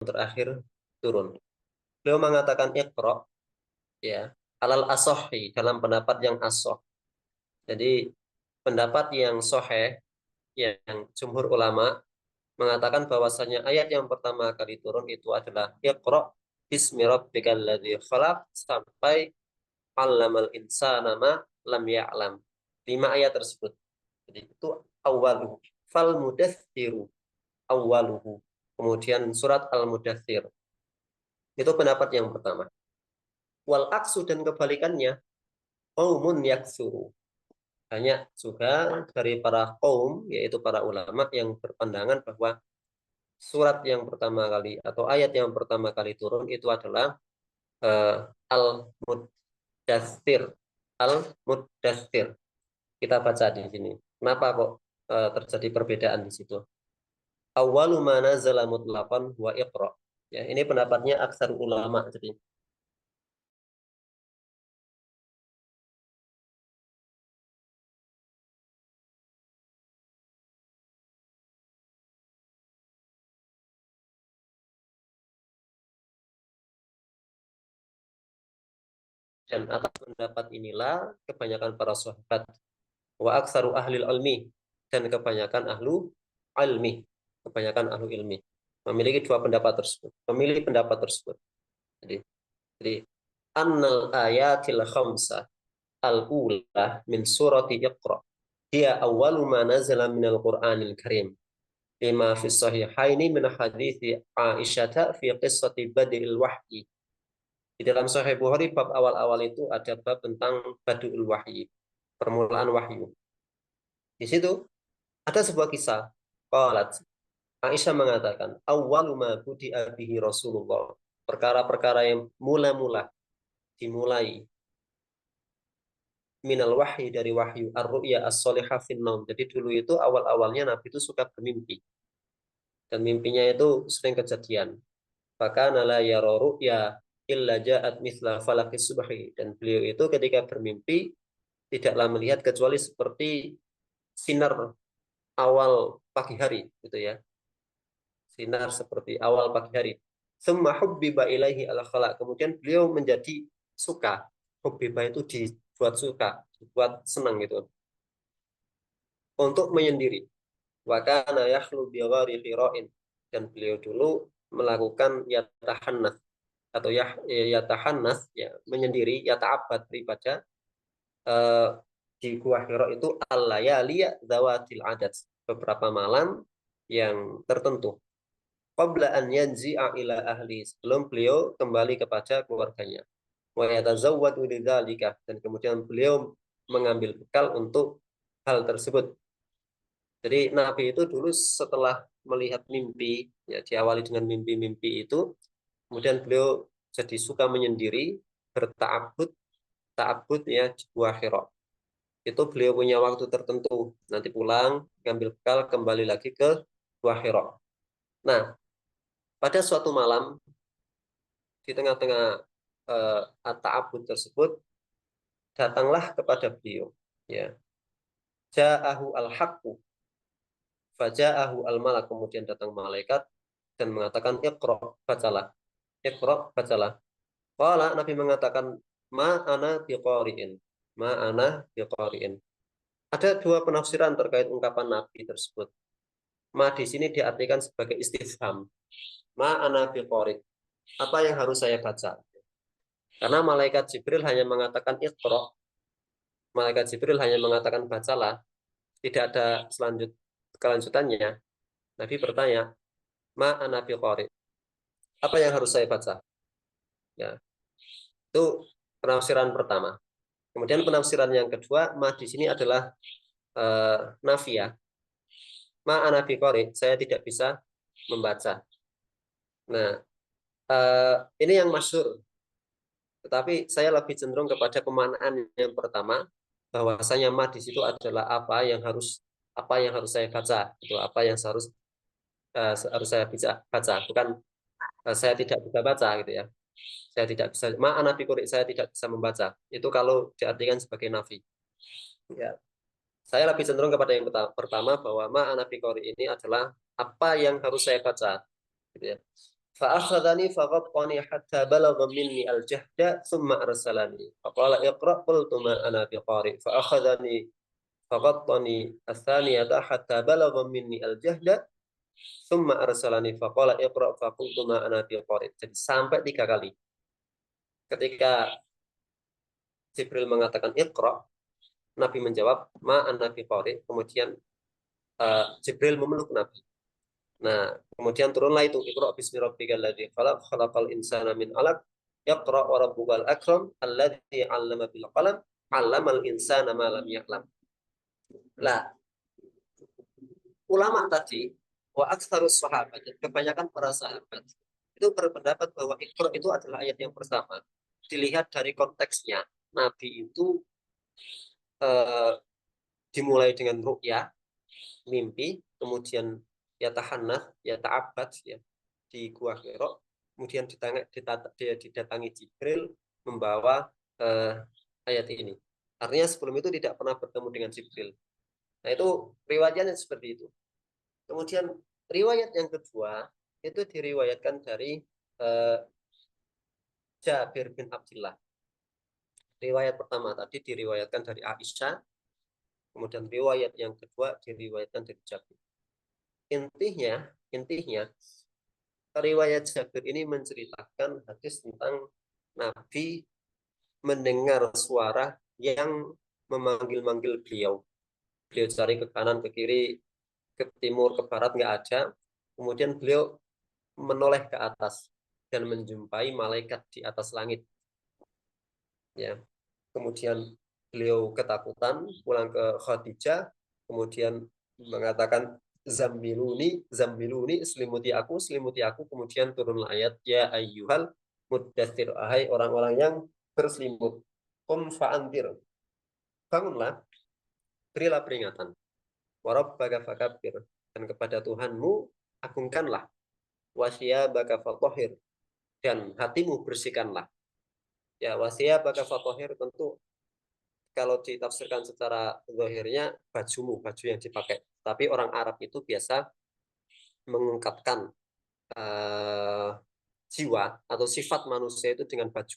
terakhir turun. Beliau mengatakan Iqra, ya, alal asohi, dalam pendapat yang asoh. Jadi pendapat yang soheh, yang jumhur ulama mengatakan bahwasanya ayat yang pertama kali turun itu adalah Iqra bismi rabbikal ladzi khalaq sampai 'allamal insana ma lam ya'lam. 5 ayat tersebut. Jadi itu awaluhu. Fal mudaththiru awaluhu. Kemudian surat Al-Mudaththir. Itu pendapat yang pertama. Wal aksu, dan kebalikannya, qaumun yaksuru. Banyak juga dari para kaum, yaitu para ulama yang berpandangan bahwa surat yang pertama kali atau ayat yang pertama kali turun itu adalah Al-Mudaththir. Al-Mudaththir. Kita baca di sini. Kenapa kok terjadi perbedaan di situ? Awwalu ma nazala mutlaqan wa Iqra. Ya, ini pendapatnya aksar ulama. Jadi dan atas pendapat inilah kebanyakan para sahabat wa aksaru ahli ilmi, dan kebanyakan ahlu ilmi, kebanyakan ahlu ilmi memiliki dua pendapat tersebut, memilih pendapat tersebut. Jadi annal ayatil khamsah al-ula min surati Iqra dia awwalu ma nazala minal Qur'anil Karim lima fi sahihaini min hadithi Aisyah fi qissati badil wahyi. Di dalam Sahih Bukhari bab awal-awal itu ada bab tentang badul wahyi, permulaan wahyu. Di situ ada sebuah kisah. Qalat, Aisyah mengatakan, awwalu ma budi'a bihi Rasulullah. Perkara-perkara yang mula-mula dimulai minal wahyi, dari wahyu, ar-ru'ya as-solihah fin naum. Jadi dulu itu awal-awalnya Nabi itu suka bermimpi. Dan mimpinya itu sering kejadian. Fakana la yara ru'ya illa ja'at mithla falakis subhi. Dan beliau itu ketika bermimpi tidaklah melihat kecuali seperti sinar awal pagi hari, gitu ya. Sinar seperti awal pagi hari. Summa hubbiba ilaihi ala khalaq. Kemudian beliau menjadi suka. Hubbiba itu dibuat suka, dibuat senang gitu. Untuk menyendiri. Wa kana yakhlu bi ghairi khira'in. Dan beliau dulu melakukan yatahannas atau yatahannas, ya, menyendiri, yata'abbad, beribadah eh, di Gua Hira itu al-layali zawatil adad, beberapa malam yang tertentu. Qabla an yanzi'a ila ahli, sebelum beliau kembali kepada keluarganya. Wa yatazawwadu lidzalika, dan kemudian beliau mengambil bekal untuk hal tersebut. Jadi Nabi itu dulu setelah melihat mimpi, ya, diawali dengan mimpi-mimpi itu, kemudian beliau jadi suka menyendiri, berta'abbud, ta'abbud, ya, di Gua Hira. Itu beliau punya waktu tertentu, nanti pulang, ngambil bekal, kembali lagi ke Gua Hira. Nah, pada suatu malam, di tengah-tengah ta'abbud tersebut, datanglah kepada beliau, ya, ja'ahu al-haqqu, faja'ahu al-malak, kemudian datang malaikat dan mengatakan Iqra, bacalah. Iqra, bacalah. Qala, Nabi mengatakan, ma ana biqari'in. Ma ana biqari'in. Ada dua penafsiran terkait ungkapan Nabi tersebut. Ma di sini diartikan sebagai istifham. Ma ana biqari'. Apa yang harus saya baca? Karena malaikat Jibril hanya mengatakan Iqra. Malaikat Jibril hanya mengatakan bacalah. Tidak ada kelanjutannya. Nabi bertanya, ma ana biqari'. Apa yang harus saya baca? Ya, itu penafsiran pertama. Kemudian penafsiran yang kedua, ma di sini adalah nafiyah. Ma ana biqari', saya tidak bisa membaca. Nah, ini yang masyhur. Tetapi saya lebih cenderung kepada pemaknaan yang pertama, bahwasanya ma di situ adalah apa yang harus saya baca, itu apa yang harus saya bisa baca, bukan saya tidak bisa baca, gitu ya. Saya tidak bisa, ma ana biqari', saya tidak bisa membaca. Itu kalau diartikan sebagai nafi. Ya. Saya lebih cenderung kepada yang pertama, bahwa ma ana biqari' ini adalah apa yang harus saya baca, gitu ya. فأخذني فغطني حتى بلغ مني الجهد ثم أرسلني فقال اقرأ قلت ما أنا بقارئ فأخذني فغطني الثانية حتى بلغ مني الجهد ثم أرسلني فقال اقرأ فقلت ما أنا بقارئ. Jadi sampai 3 kali. Ketika Jibril mengatakan iqra, Nabi menjawab ma ana biqari. Kemudian Jibril memeluk Nabi. Nah, kemudian turunlah itu iqra bismi rabbikal ladzi khalaq khalaqal insana min 'alaq iqra wa rabbukal akram alladzi 'allama bil qalam 'allamal insana ma lam ya'lam. Lah, ulama tadi wa aktsarus sahabat, kebanyakan para sahabat itu berpendapat bahwa iqra itu adalah ayat yang pertama. Dilihat dari konteksnya, Nabi itu eh, dimulai dengan ru'ya, mimpi, kemudian yata'abbad ya di Gua Hira, kemudian didatangi Jibril membawa ayat ini. Artinya sebelum itu tidak pernah bertemu dengan Jibril. Nah, itu riwayatnya seperti itu. Kemudian riwayat yang kedua itu diriwayatkan dari Jabir bin Abdullah. Riwayat pertama tadi diriwayatkan dari Aisyah, kemudian riwayat yang kedua diriwayatkan dari Jabir. Intinya riwayat Jabir ini menceritakan hadis tentang Nabi mendengar suara yang memanggil-manggil beliau. Beliau cari ke kanan, ke kiri, ke timur, ke barat, nggak ada. Kemudian beliau menoleh ke atas dan menjumpai malaikat di atas langit. Ya. Kemudian beliau ketakutan, pulang ke Khadijah, kemudian mengatakan Zammiluni, Zammiluni, selimuti aku, kemudian turunlah ayat, ya ayyuhal muddathir, ahai orang-orang yang berselimut, qum fa'andir, bangunlah, berilah peringatan, warabbaka fakabbir, dan kepada Tuhanmu agungkanlah, wasyiyabaka fatahhir, dan hatimu bersihkanlah. Ya, wasyiyabaka fatahhir tentu kalau ditafsirkan secara zahirnya baju yang dipakai. Tapi orang Arab itu biasa mengungkapkan jiwa atau sifat manusia itu dengan baju.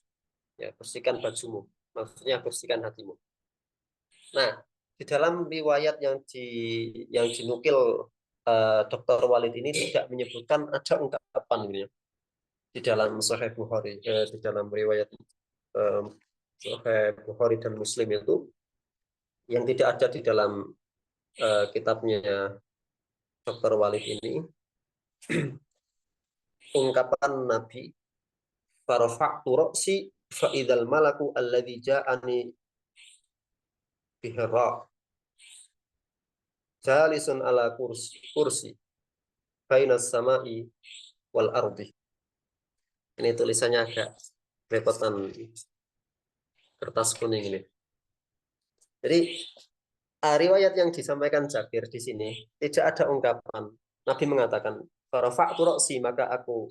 Ya, bersihkan bajumu, maksudnya bersihkan hatimu. Nah, di dalam riwayat yang dinukil Dr. Walid ini tidak menyebutkan ada ungkapan ini di dalam Sahih Bukhari, di dalam riwayat Sahih Bukhari dan Muslim itu yang tidak ada di dalam kitabnya Dr. Walid ini ungkapan Nabi farafa'tu ra'si fa'idal malaku alladhi ja'ani bihira jalisun ala kursi bainas sama'i wal ardi. Ini tulisannya agak repotan kertas kuning ini. Jadi riwayat yang disampaikan Jabir di sini tidak ada ungkapan. Nabi mengatakan farafa'tu ra'si, maka aku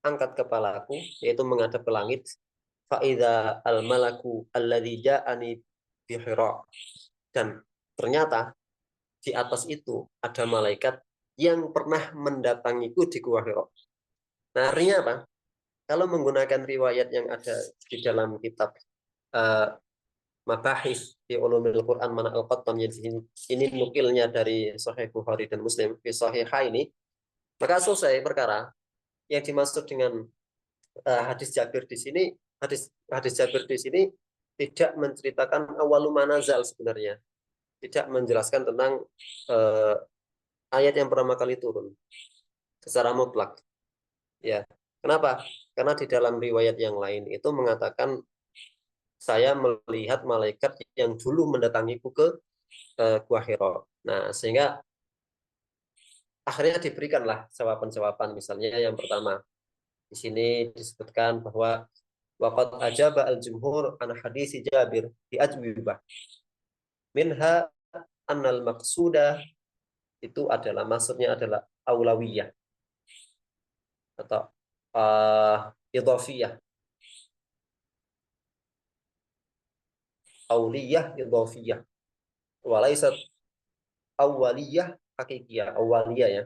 angkat kepalaku, yaitu menghadap ke langit. Fa'idha al-malaku alladhi ja'ani bihira. Dan ternyata di atas itu ada malaikat yang pernah mendatangiku di Gua Hira. Nah, artinya apa? Kalau menggunakan riwayat yang ada di dalam kitab Mabahis di Ulumul Quran Mana Al-Qattan, ini nukilnya dari Sahih Bukhari dan Muslim di Sahihah ini, maka selesai perkara. Yang dimaksud dengan hadis Jabir di sini, hadis Jabir di sini tidak menceritakan awalu manazal sebenarnya, tidak menjelaskan tentang ayat yang pertama kali turun secara mutlak. Ya, kenapa? Karena di dalam riwayat yang lain itu mengatakan saya melihat malaikat yang dulu mendatangiku ke Gua Hira. Nah, sehingga akhirnya diberikanlah jawaban-jawaban. Misalnya yang pertama, di sini disebutkan bahwa waqad ajaba al-jumhur an hadis Jabir bi ajwibah. Minha annal maqsuda itu adalah maksudnya adalah aulawiyah atau idhafiyah. Auliyah idhafiyah. Walaisat awaliyah hakikiyah. Awaliyah ya.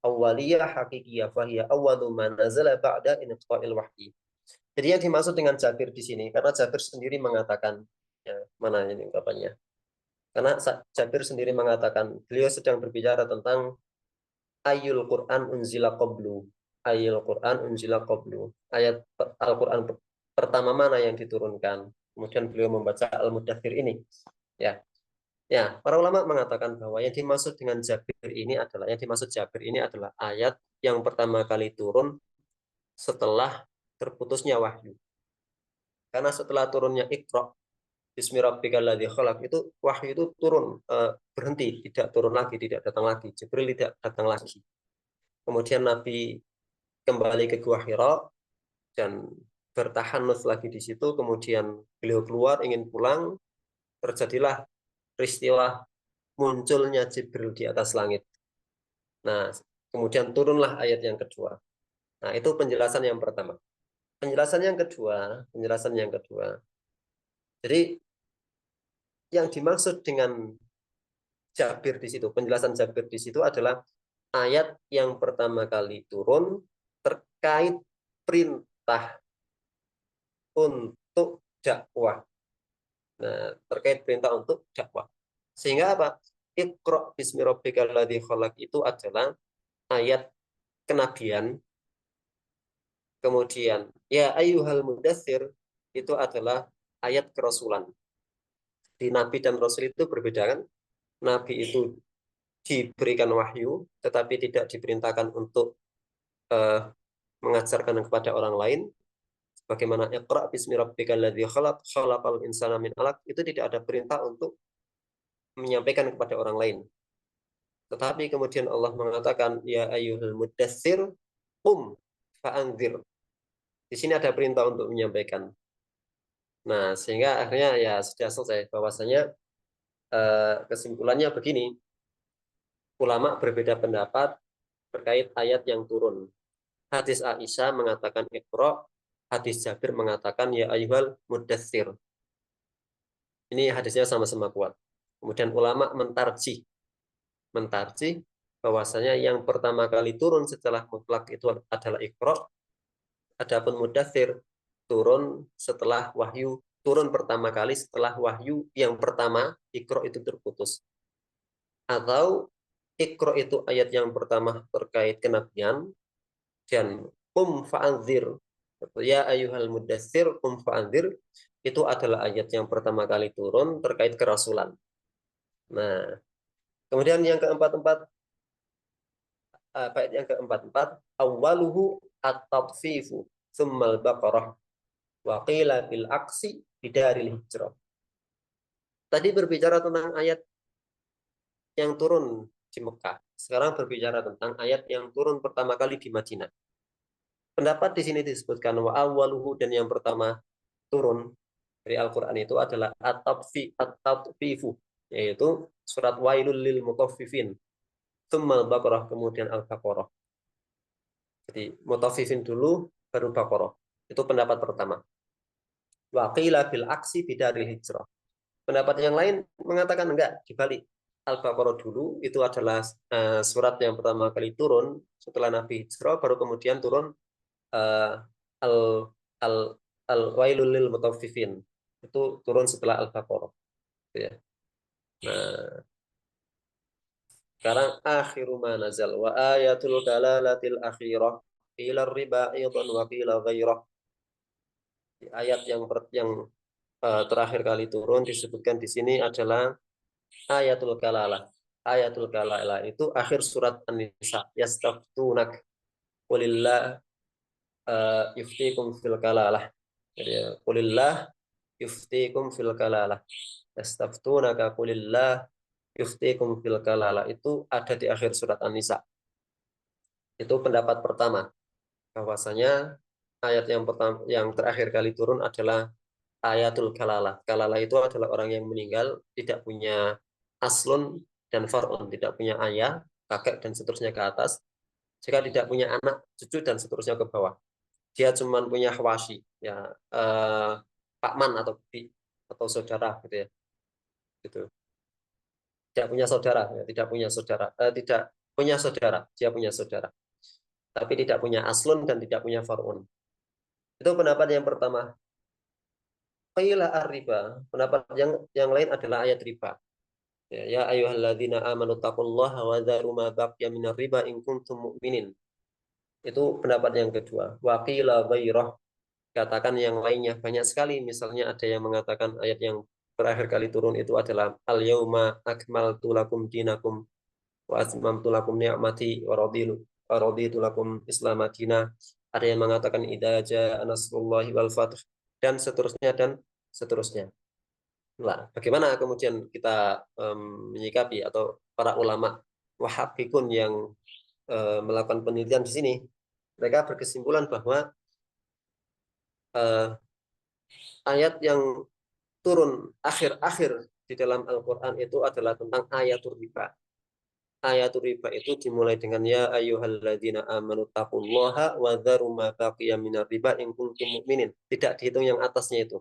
awwaliyah hakikiyah fahiya awwalu ma nazala ba'da inqita'il wahyi. Jadi yang dimaksud dengan Jabir di sini, karena Jabir sendiri mengatakan, ya, mana ini ungkapannya? Karena Jabir sendiri mengatakan, beliau sedang berbicara tentang ayul Quran unzila qablu. Ayul Quran unzila qablu. Ayat Al-Quran pertama mana yang diturunkan? Kemudian beliau membaca Al-Mudaththir ini. Ya, ya, para ulama mengatakan bahwa yang dimaksud dengan Jabir ini adalah, yang dimaksud Jabir ini adalah ayat yang pertama kali turun setelah terputusnya wahyu. Karena setelah turunnya Iqra, Bismi rabbikal ladzi khalaq, itu wahyu itu turun, berhenti, tidak turun lagi, tidak datang lagi. Jibril tidak datang lagi. Kemudian Nabi kembali ke Gua Hira dan bertahanus lagi di situ. Kemudian beliau keluar ingin pulang, terjadilah peristiwa munculnya Jibril di atas langit. Nah, kemudian turunlah ayat yang kedua. Nah, itu penjelasan yang pertama. Penjelasan yang kedua. Jadi yang dimaksud dengan Jabir di situ, penjelasan Jabir di situ adalah ayat yang pertama kali turun terkait perintah untuk dakwah. Nah, terkait perintah untuk dakwah. Sehingga apa? Iqra bismi rabbikal ladzi khalaq itu adalah ayat kenabian. Kemudian ya ayyuhal mudatsir itu adalah ayat kerasulan. Di nabi dan rasul itu berbeda kan? Nabi itu diberikan wahyu tetapi tidak diperintahkan untuk mengajarkan kepada orang lain. Bagaimana Iqra bismi rabbikal ladzi khalaq khalaqal insana min 'alaq, itu tidak ada perintah untuk menyampaikan kepada orang lain. Tetapi kemudian Allah mengatakan ya ayyuhal mudatsir qum fa'anzir. Di sini ada perintah untuk menyampaikan. Nah, sehingga akhirnya ya sudah selesai bahwasanya kesimpulannya begini, ulama berbeda pendapat terkait ayat yang turun. Hadis Aisyah mengatakan Iqra, hadis Jabir mengatakan ya ayyuhal mudatsir. Ini hadisnya sama-sama kuat. Kemudian ulama mentarjih bahwasanya yang pertama kali turun setelah mutlak itu adalah Iqra, adapun mudatsir turun pertama kali setelah wahyu yang pertama Iqra itu terputus. Atau Iqra itu ayat yang pertama terkait kenabian, dan fa'anzir, ya ayyuhal mudatsir fa'anzir, itu adalah ayat yang pertama kali turun terkait kerasulan. Nah, kemudian yang keempat-empat, bait yang keempat-empat, awaluhu at-tatfifu tsummal baqarah wa qila bil aksi bidaril hijrah. Tadi berbicara tentang ayat yang turun di Mekah. Sekarang berbicara tentang ayat yang turun pertama kali di Madinah. Pendapat di sini disebutkan wa awwaluhu, dan yang pertama turun dari Al-Qur'an itu adalah at-tatfifu, yaitu surat Wailul lil mutaffifin, tsummal Baqarah, kemudian Al-Baqarah. Jadi mutaffifin dulu baru Baqarah. Itu pendapat pertama. Wa qila bil aksi bidaril hijrah. Pendapat yang lain mengatakan enggak, dibalik. Al-Baqarah dulu itu adalah surat yang pertama kali turun setelah Nabi hijrah, baru kemudian turun al al al wailul lil mutaffifin, itu turun setelah Al-Baqarah, gitu ya. Nah, sekarang akhiru ma nazal wa ayatul dalalatil akhirah ila riba aidan wa qila ghairah. Di ayat yang terakhir kali turun disebutkan di sini adalah ayatul kalalah. Ayatul kalalah itu akhir surat An-Nisa, yastaftunak qulillah yuftikum fil kalalah. Jadi qulillah yuftikum fil kalalah. Yastaftunaka qulillah yuftikum fil kalalah. Itu ada di akhir surat An-Nisa. Itu pendapat pertama, bahwasanya ayat yang pertama yang terakhir kali turun adalah ayatul kalalah. Kalalah itu adalah orang yang meninggal tidak punya aslun dan far'un, tidak punya ayah, kakek dan seterusnya ke atas. Jika tidak punya anak, cucu dan seterusnya ke bawah. Dia cuma punya hawasi, ya, pakman atau bibi atau saudara, gitu ya, gitu. Tidak punya saudara, ya, tidak punya saudara, tidak punya saudara, dia punya saudara, tapi tidak punya aslun dan tidak punya far'un. Itu pendapat yang pertama. Qila ar-riba. Pendapat yang lain adalah ayat riba. Ya ayyuhalladzina amanu taqullaha wa dzaru ma baqiya minar riba in kuntum mu'minin. Itu pendapat yang kedua. Wa qila ghairah. Katakan yang lainnya banyak sekali. Misalnya ada yang mengatakan ayat yang terakhir kali turun itu adalah al-yauma akmaltu lakum dinakum wa atmamtu lakum ni'mati wa raditu lakum Islam madina. Ada yang mengatakan idza jaa nasrullahi wal fath dan seterusnya dan seterusnya. Nah, bagaimana kemudian kita menyikapi atau para ulama wahhabikun yang melakukan penelitian di sini, mereka berkesimpulan bahwa uh, ayat yang turun akhir-akhir di dalam Al-Quran itu adalah tentang ayatul riba. Ayatul riba itu dimulai dengan ya ayyuhalladzina amanu taqullaha wa dzaru ma baqiya minar riba in kuntum mu'minin. Tidak dihitung yang atasnya itu.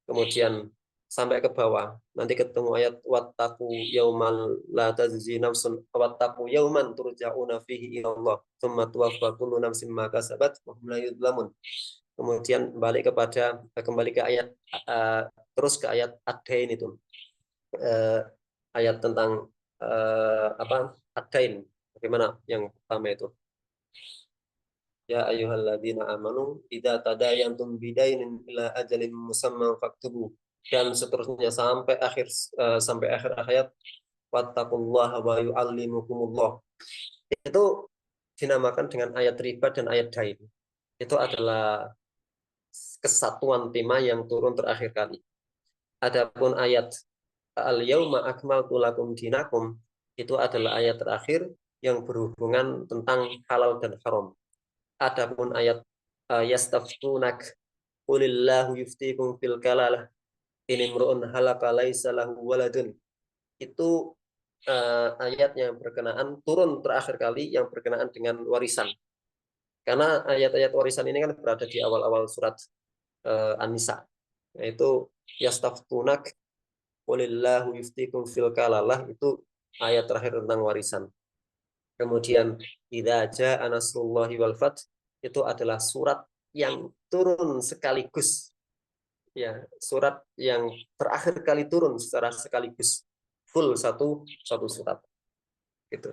Kemudian sampai ke bawah nanti ketemu ayat wattaqu yaumal la tajzi nafsun wattaqu yauman turja'una fihi ila Allah tsumma tuwaffa kullu nafsin ma kasabat wa hum la yuzlamun. Kemudian kembali ke ayat terus ke ayat ad-dain itu. Ayat tentang apa? Ad-dain. Bagaimana yang pertama itu? Ya ayyuhalladzina amanu idza tadayantum bidainin ila ajalin musamman faktubu dan seterusnya sampai akhir ayat wattaqullaha wa yu'allimukumullah. Itu dinamakan dengan ayat riba dan ayat dain. Itu adalah kesatuan tema yang turun terakhir kali. Adapun ayat al-yauma akmaltu lakum dinakum itu adalah ayat terakhir yang berhubungan tentang halal dan haram. Adapun ayat yastaftunak qulillahu yuftikum fil kalalah ini imru'un halaka laisa lahu waladun. Itu ayat yang berkenaan turun terakhir kali yang berkenaan dengan warisan. Karena ayat-ayat warisan ini kan berada di awal-awal surat An-Nisa. Yaitu yastaftunak qulillahu yuftikum fil kalalah itu ayat terakhir tentang warisan. Kemudian idza jaa nasrullahi wal fath itu adalah surat yang turun sekaligus, ya surat yang terakhir kali turun secara sekaligus full satu surat gitu.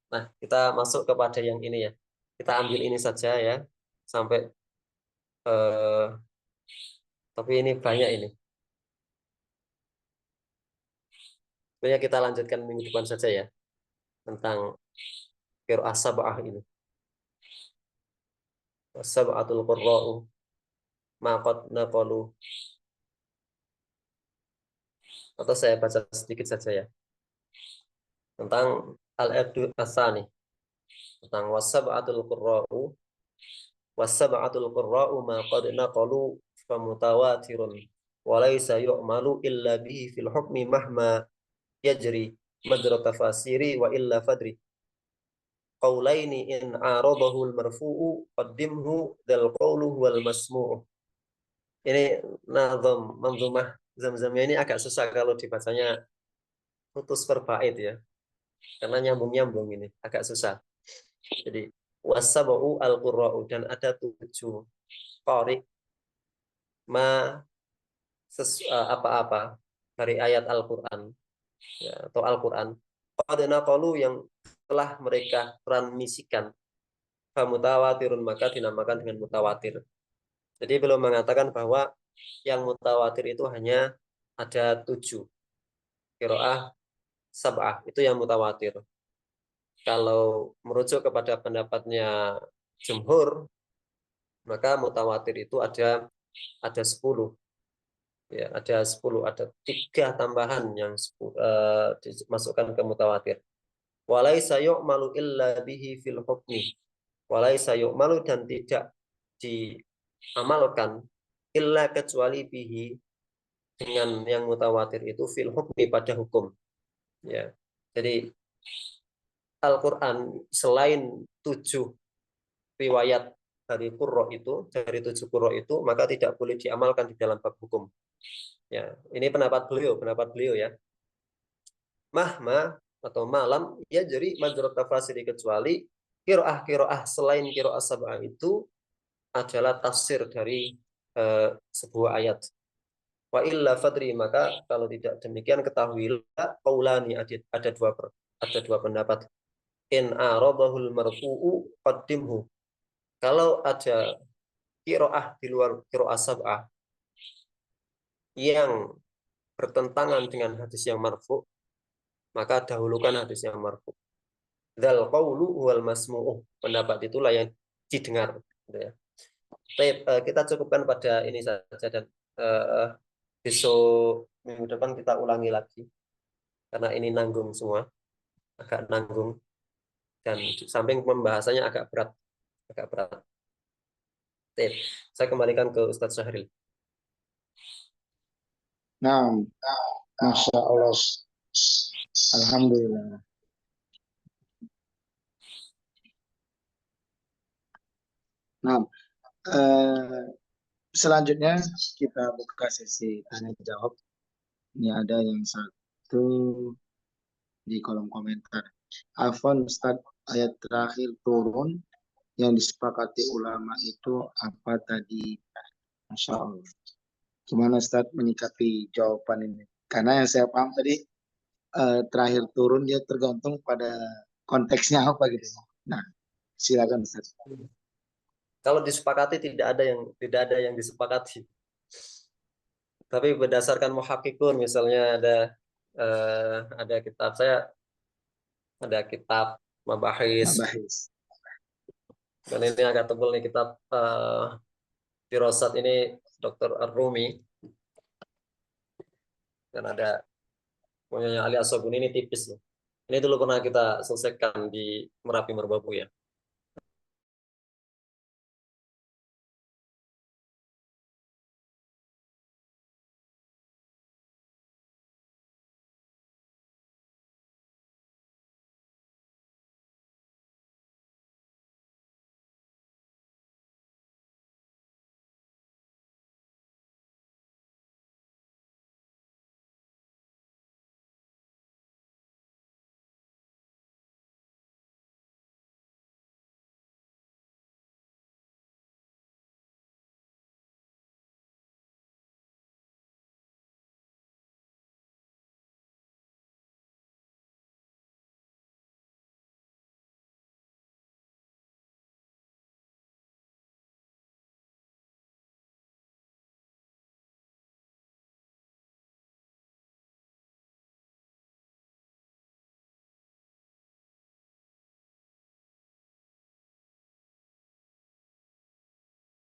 Nah, kita masuk kepada yang ini ya. Kita ambil ini saja ya sampai eh, tapi ini banyak ini. Sebenarnya kita lanjutkan minggu depan saja ya tentang qiraah sab'ah ini. Sab'atul qurra'u ma qad naqalu, atau saya baca sedikit saja ya tentang al-abdu asani, tentang wasab'atul qurra'u ma qad naqalu famutawatirun wa laysa yu'malu illa bihi fil hukmi mahma yajri madra tafasiri wa illa fadri qaulaini in aradahu al-marfu'u qaddimhu dal qawlu wal masmu'u. Ini nazam manzumah Zamzamnya ini agak susah kalau dibacanya putus per bait ya, karena nyambung-nyambung ini agak susah. Jadi wasabu al-qurra'u dan ada 7 qari ma apa-apa dari ayat Al-Qur'an ya, atau Al-Qur'an qad naqalu yang telah mereka transmisikan mutawatirun maka dinamakan dengan mutawatir. Jadi belum mengatakan bahwa yang mutawatir itu hanya ada 7 qiraah sab'ah itu yang mutawatir. Kalau merujuk kepada pendapatnya jumhur, maka mutawatir itu ada 10. Ya, ada 10, ada 3 tambahan yang dimasukkan ke mutawatir. Walaisa yu'malu illa bihi fil hukmi. Walaisa yu'malu dan tidak diamalkan illa kecuali bihi dengan yang mutawatir itu fil hukmi pada hukum. Ya. Jadi Al-Qur'an selain 7 riwayat dari 7 qurra itu, maka tidak boleh diamalkan di dalam bab hukum. Ya, ini pendapat beliau ya. Mahma atau malam ya jadi majrur tafasiri, kecuali kiroah selain kiroah sab'ah itu adalah tafsir dari sebuah ayat. Wa illa fadri, maka kalau tidak demikian ketahuilah qaulani, ada dua pendapat. In aradahul marfu'u qaddimhu. Kalau ada kiroah di luar kiroah sab'ah yang bertentangan dengan hadis yang marfu, maka dahulukan hadis yang marfu. Dzal qaulu wal masmu'u. Pendapat itulah yang didengar, gitu ya. Baik, kita cukupkan pada ini saja, dan besok minggu depan kita ulangi lagi karena ini nanggung semua, agak nanggung, dan di samping pembahasannya agak berat. Baik, saya kembalikan ke Ustadz Syahril. Nah, Masya Allah. Alhamdulillah. Nah, eh, selanjutnya kita buka sesi tanya jawab. Ini ada yang satu di kolom komentar. Afwan Ustaz, ayat terakhir turun yang disepakati ulama itu apa tadi? Masya Allah. Gimana Ustaz menyikapi jawaban ini? Karena yang saya paham tadi terakhir turun dia tergantung pada konteksnya apa gitu. Nah, silakan Ustaz. Kalau disepakati tidak ada yang disepakati. Tapi berdasarkan muhakkikun, misalnya ada kitab saya, ada kitab Mabahis, Bahis. dan ini agak tebal nih kitab Firosat ini Dr. Ar-Rumi, dan ada punyanya Ali As-Sabuni, ini tipis nih. Ini dulu pernah kita selesaikan di Merapi Merbabu ya.